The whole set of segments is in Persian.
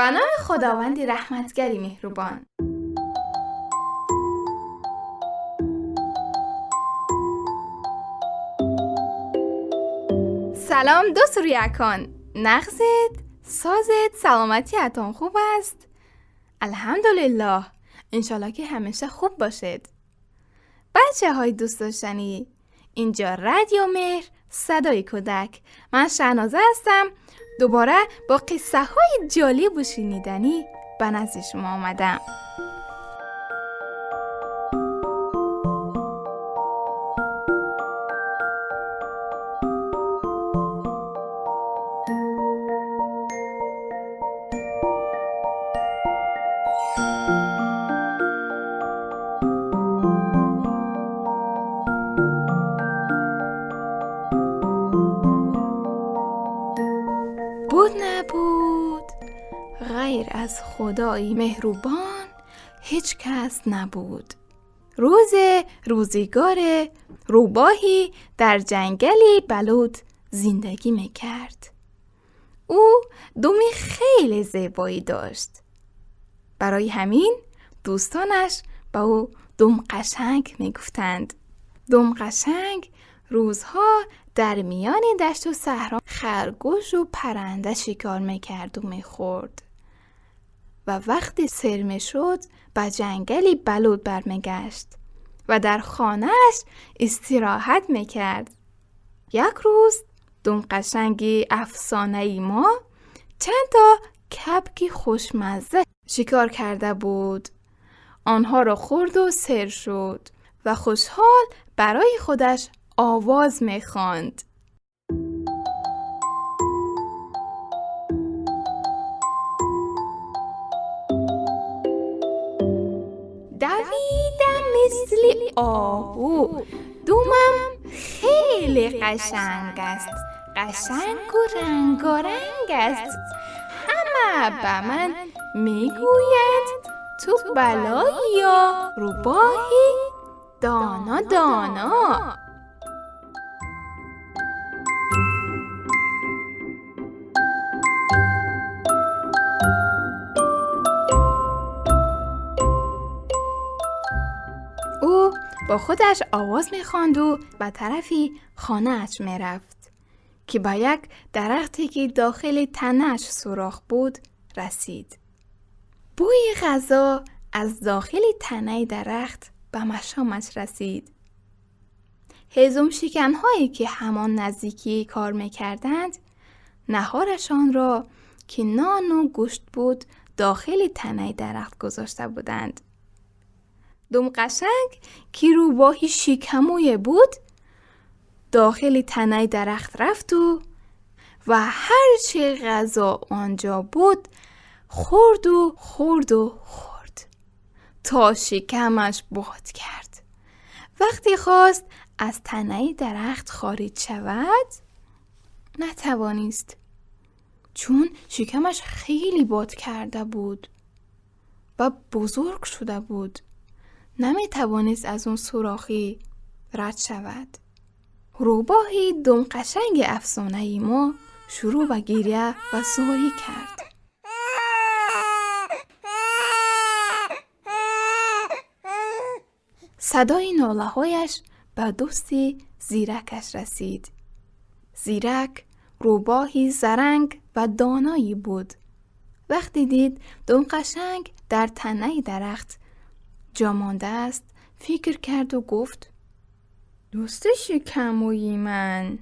به نام خداوندی رحمتگری مهربان. سلام دوست روی اکان، نغزت، سازت، سلامتیتون خوب است؟ الحمدلله، انشالله که همیشه خوب باشد. بچه های دوست داشتنی، اینجا رادیو مهر، صدای کودک. من شهنازه هستم. دوباره با قصه های جالب و شنیدنی به نزد شما آمدم. بود نبود غیر از خدای مهربان هیچ کس نبود. روزگار روباهی در جنگلی بلود زندگی میکرد. او دومی خیلی زیبایی داشت. برای همین دوستانش به او دم قشنگ میگفتند. دم قشنگ روزها در میان دشت و صحرا خرگوش و پرنده شکار میکرد و میخورد و وقتی سر میشد به جنگلی بلود برمیگشت و در خانه‌اش استراحت میکرد. یک روز دم قشنگی افسانه‌ای ما چند تا کبک خوشمزه شکار کرده بود. آنها را خورد و سر شد و خوشحال برای خودش آواز میخواند. دویدم مثل آهو، دومم خیلی قشنگ است. قشنگ و رنگارنگ است. همه به من میگوید تو بلایی یا روباهی دانا دانا. او با خودش آواز میخواند و به طرفی خانه‌اش میرفت که با یک درختی که داخل تنه‌اش سوراخ بود رسید. بوی غذا از داخل تنه درخت به مشامش رسید. هیزم شکن‌هایی که همان نزدیکی کار میکردند نهارشان را که نان و گوشت بود داخل تنه درخت گذاشته بودند. دم قشنگ که روباهی شکموی بود داخل تنه درخت رفت و هر چه غذا آنجا بود خورد تا شکمش باد کرد. وقتی خواست از تنه درخت خارج شود نتوانست، چون شکمش خیلی باد کرده بود و بزرگ شده بود. نمیتوانست از اون سوراخی رد شود. روباهی دم قشنگ افسانه‌ای ما شروع به گریه و زاری کرد. صدای ناله‌هایش به دوستی زیرکش رسید. زیرک روباهی زرنگ و دانایی بود. وقتی دید دم قشنگ در تنه درخت جا مانده است فکر کرد و گفت دوست شکموی من،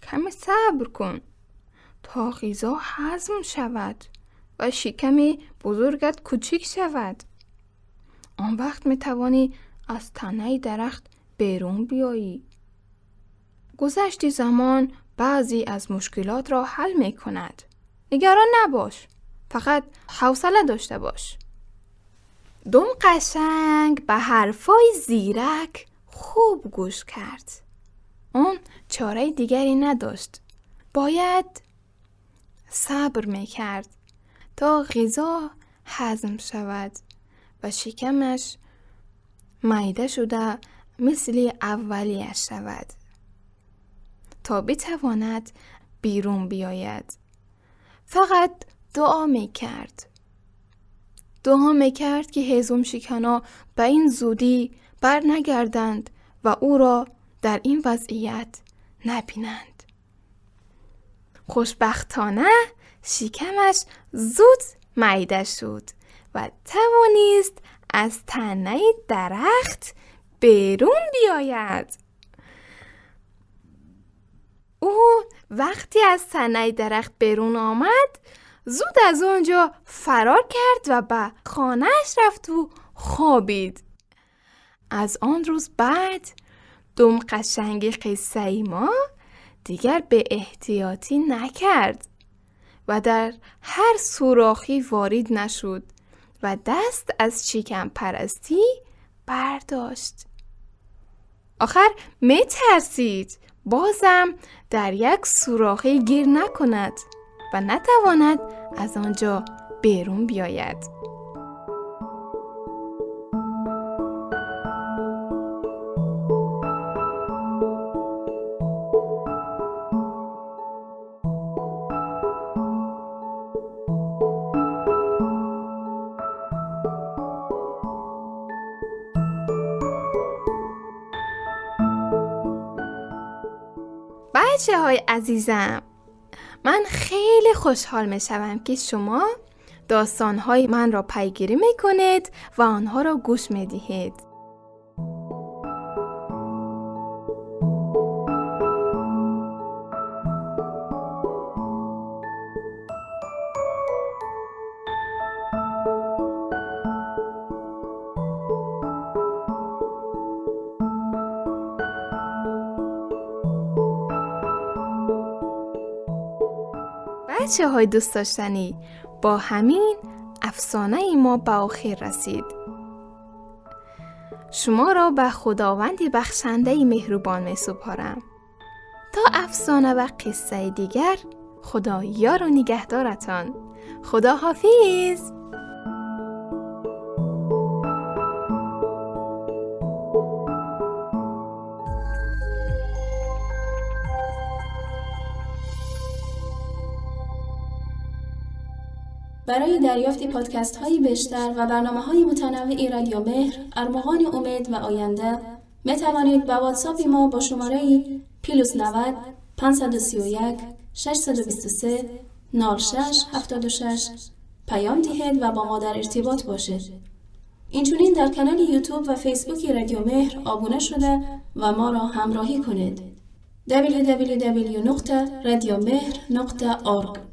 کمی صبر کن تا غذا هضم شود و شکم بزرگت کوچک شود. آن وقت می توانی از تنه درخت بیرون بیایی. گذشت زمان بعضی از مشکلات را حل می کند. نگران نباش، فقط حوصله داشته باش. دم قشنگ به حرفای زیرک خوب گوش کرد. اون چاره دیگری نداشت. باید صبر میکرد تا غذا هضم شود و شکمش معده شده مثل اولیش شود تا بتواند بیرون بیاید. فقط دعا میکرد. دعا میکرد که هیزم شکنا به این زودی بر نگردند و او را در این وضعیت نبینند. خوشبختانه شکمش زود معده شد و توانست از تنه درخت بیرون بیاید. او وقتی از تنه درخت بیرون آمد زود از آنجا فرار کرد و به خانه‌اش رفت و خوابید. از آن روز بعد دم قشنگ قصه ما دیگر به احتیاطی نکرد و در هر سوراخی وارد نشد و دست از شکم پرستی برداشت. آخر می ترسید بازم در یک سوراخی گیر نکند و نتواند از آنجا بیرون بیاید. بچه‌های عزیزم، من خیلی خوشحال می‌شوم که شما داستان‌های من را پیگیری می‌کنید و آنها را گوش می‌دهید. بچه‌های دوست داشتنی، با همین افسانه ما به آخر رسید. شما را به خداوند بخشنده مهربان می‌سپارم. تا افسانه و قصه دیگر، خدا یار و نگهدارتان. خدا حافظ. برای دریافت پادکست هایی بیشتر و برنامه های متنوعی رادیو مهر، ارمغان امید و آینده می توانید با واتساپ ما با شماره +90 531 623 0676 پیام دهید و با ما در ارتباط باشید. اینچنین در کانال یوتیوب و فیسبوک رادیو مهر آبونه شده و ما را همراهی کنید. www.radiomehr.org